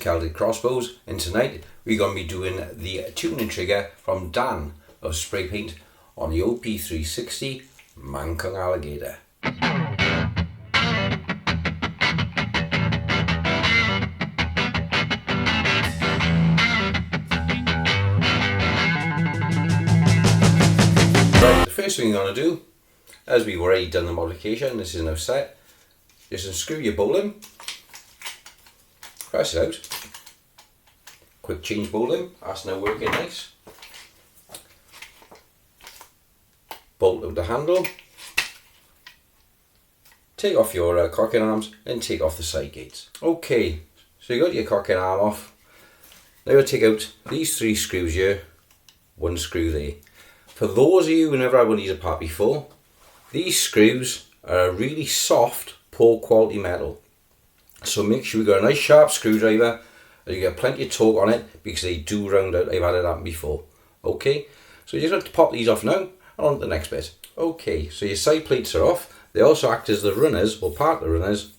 Celtic Crossbows, and tonight we're going to be doing the tuning trigger from Dan of Spray Paint on the OP360 Mancung Alligator. Right, the first thing you're going to do, as we've already done the modification, this is now set, just unscrew your bowl in, press it out, quick change bowl in, that's now working nice. Bolt out the handle, take off your cocking arms and take off the side gates. Okay, so you got your cocking arm off. Now we'll take out these 3 screws here, 1 screw there. For those of you who never had one of these apart before, these screws are a really soft, poor quality metal. So make sure you got a nice sharp screwdriver and you get plenty of torque on it, because they do round out. I've had it happen before. Okay, so you just have to pop these off now and on to the next bit. Okay, so your side plates are off. They also act as the runners, or part of the runners,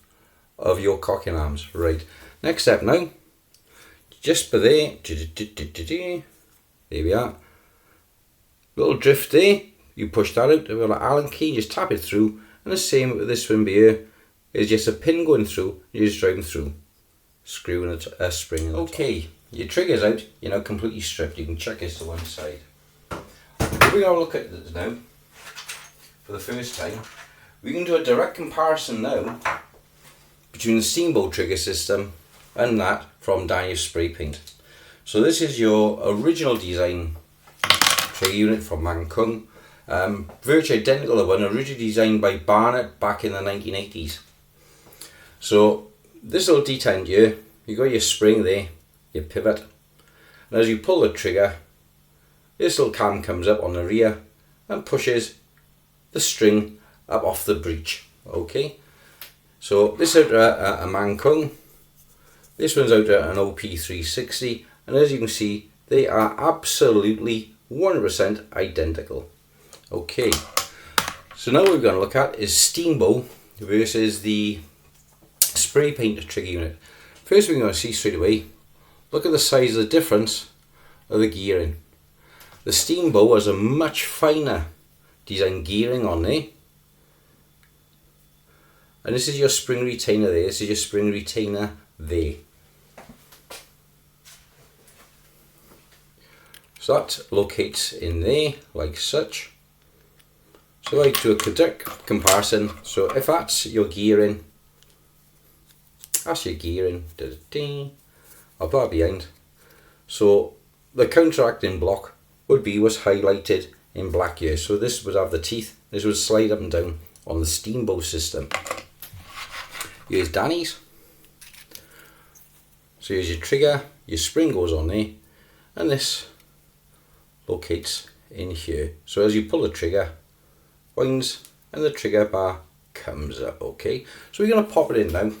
of your cocking arms. Right, next step now, just by there, there we are, little drift there, you push that out with an Allen key, just tap it through, and the same with this one here, is just a pin going through, you just drive them through, screwing a spring in the top. Your trigger's out, you're now completely stripped, you can check this to one side. If we have a look at this now, for the first time, we can do a direct comparison now between the Steamboat trigger system and that from Daniel's Spray Paint. So this is your original design trigger unit from Mancung, virtually identical to one originally designed by Barnett back in the 1980s. So this little detent here, you got your spring there, your pivot, and as you pull the trigger, this little cam comes up on the rear and pushes the string up off the breech. Okay, so this is out a Mancung, this one's out an OP360, and as you can see, they are absolutely 100% identical. Okay, so now what we're going to look at is Steamboat versus the Spray Paint trigger unit. First we're going to see straight away, look at the size of the difference of the gearing. The Steamboat has a much finer design gearing on there, and this is your spring retainer there, this is your spring retainer there. So that locates in there like such. So I do a direct comparison. So if that's your gearing, that's your gearing, I'll put that behind. So the counteracting block would be what's highlighted in black here. So this would have the teeth, this would slide up and down on the Steamboat system. Here's Danny's. So here's your trigger, your spring goes on there, and this locates in here. So as you pull the trigger, winds and the trigger bar comes up. Okay, so we're going to pop it in now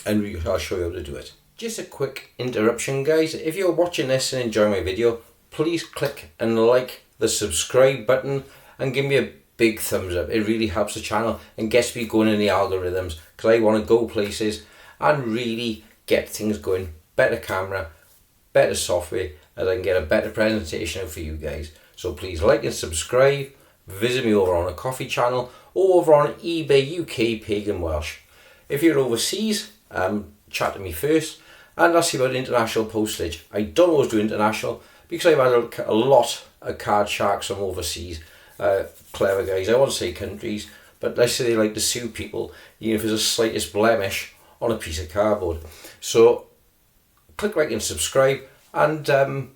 and I'll show you how to do it. Just a quick interruption, guys. If you're watching this and enjoying my video, please click and like the subscribe button and give me a big thumbs up. It really helps the channel and gets me going in the algorithms, because I want to go places and really get things going. Better camera, better software, and I can get a better presentation out for you guys. So please like and subscribe. Visit me over on a coffee channel or over on eBay UK Pagan Welsh. If you're overseas, chat to me first and ask you about international postage. I don't always do international because I've had a lot of card sharks from overseas. Clever guys, I won't say countries, but let's say they like to sue people even if there's the slightest blemish on a piece of cardboard. So click like and subscribe, and on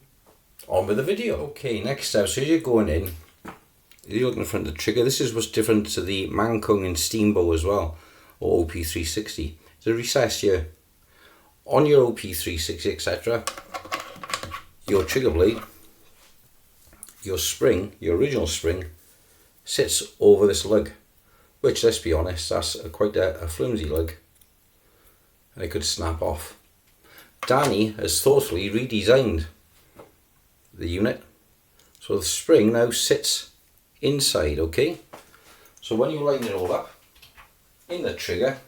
with the video. Okay, next step, so as you're going in, you're looking in front of the trigger. This is what's different to the Mancung and Steamboat as well, or OP360. There's a recess here. On your OP360, etc., your trigger blade, your spring, your original spring, sits over this lug, which, let's be honest, that's quite a flimsy lug, and it could snap off. Danny has thoughtfully redesigned the unit so the spring now sits inside. Okay, so when you line it all up in the trigger,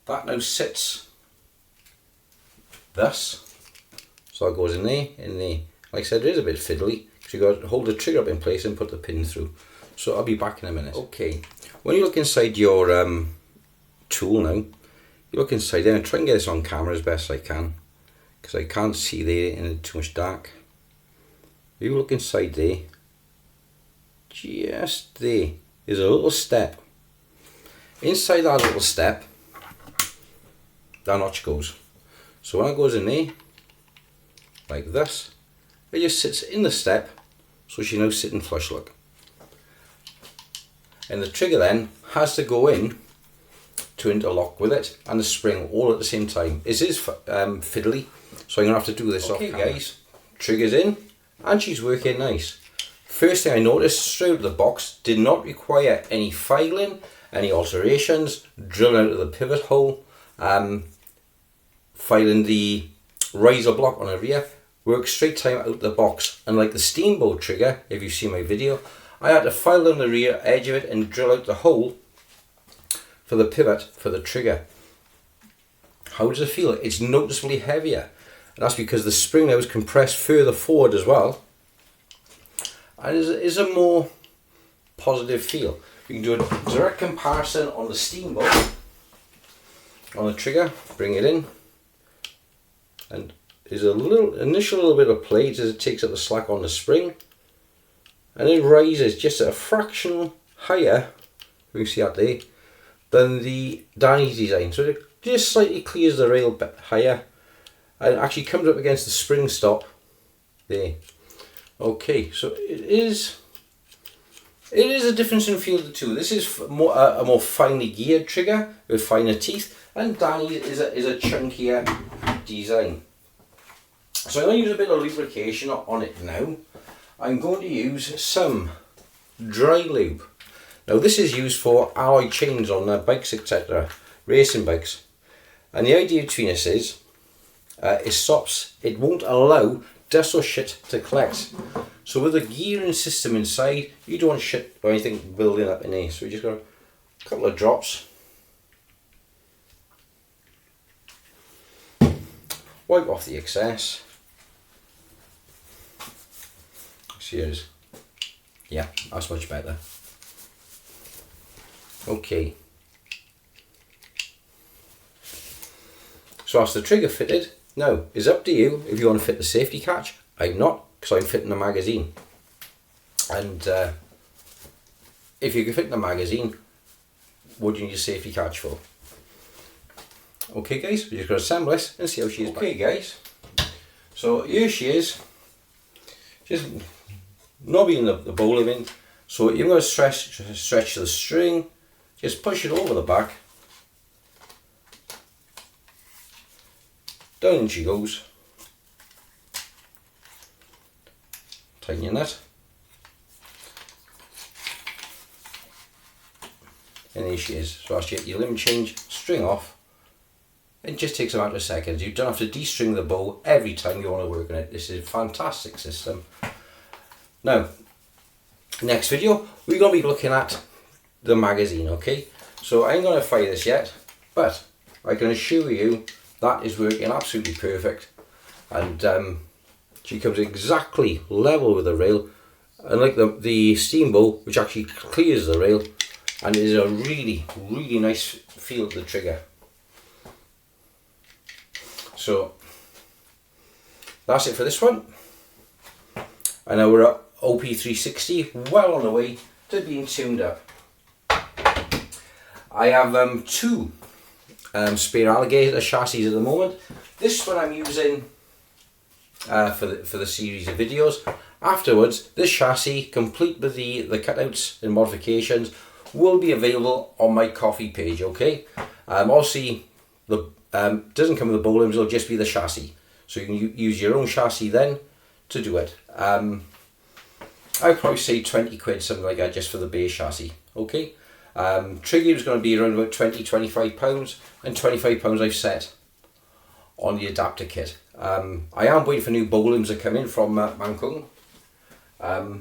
that now sits this. So that goes in there, Like I said, it is a bit fiddly, because you've got to hold the trigger up in place and put the pin through. So I'll be back in a minute. Okay, when you look inside your tool now, you look inside there, and try and get this on camera as best I can, because I can't see there in too much dark. You look inside there, just there is a little step. Inside that little step, that notch goes. So when it goes in there, like this, it just sits in the step, so she's now sitting flush look. And the trigger then has to go in to interlock with it and the spring all at the same time. It is fiddly, so I'm going to have to do this off camera. Guys, trigger's in and she's working nice. First thing I noticed, straight out of the box, did not require any filing, any alterations, drilling out of the pivot hole, filing the riser block on the rear. Works straight time out the box. And like the steamboat trigger, if you see my video, I had to file on the rear edge of it and drill out the hole for the pivot for the trigger. How does it feel? It's noticeably heavier. And that's because the spring now is compressed further forward as well. And is a more positive feel. You can do a direct comparison on the steamboat, on the trigger, bring it in, and there's a initial little bit of play as it takes up the slack on the spring, and it rises just a fraction higher, you can see that there, than the Danny's design. So it just slightly clears the rail a bit higher and actually comes up against the spring stop there. Okay, so it is a difference in feel of the two. This is a more finely geared trigger with finer teeth, and Danny is a chunkier design. So I'm going to use a bit of lubrication on it now. I'm going to use some dry lube. Now this is used for alloy chains on bikes, etc., racing bikes. And the idea between this is, it won't allow dust or shit to collect. So with the gearing system inside, you don't want shit or anything building up in there. So we just got a couple of drops. Wipe off the excess. Cheers. Yeah, that's much better. Okay. So that's the trigger fitted. Now, it's up to you if you want to fit the safety catch. I'm not, because I'm fitting the magazine. And if you can fit in the magazine, what do you need a safety catch for? Okay guys, we're just going to assemble this and see how she is. Okay guys, so here she is. Just knobbing the bowline in. So you're going to stretch the string, just push it over the back. Down she goes. Tighten your nut. And there she is. So as you get your limb change, string off. It just takes a matter of seconds. You don't have to de-string the bow every time you want to work on it. This is a fantastic system. Now, next video, we're going to be looking at the magazine, okay? So I ain't going to fire this yet, but I can assure you that is working absolutely perfect. And she comes exactly level with the rail, unlike the steamboat, which actually clears the rail, and it is a really, really nice feel of the trigger. So that's it for this one. And now we're at OP360, well on the way to being tuned up. I have two spare alligator chassis at the moment. This one I'm using for the series of videos. Afterwards, this chassis, complete with the cutouts and modifications, will be available on my Ko-fi page. Okay, obviously the doesn't come with the bow limbs, it'll just be the chassis, so you can use your own chassis then to do it. I'd probably say 20 quid, something like that, just for the base chassis. Okay, trigger is going to be around about 20-25 pounds, and 25 pounds I've set on the adapter kit. I am waiting for new bow limbs to come in from Mancung. I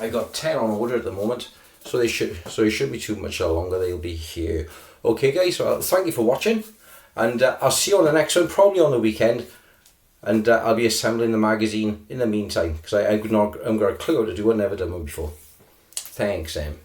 got 10 on order at the moment, so it shouldn't be too much longer. They'll be here. Okay guys, well, thank you for watching. And I'll see you on the next one, probably on the weekend. And I'll be assembling the magazine in the meantime, because I'm got a clue how to do it, never done one before. Thanks, Em.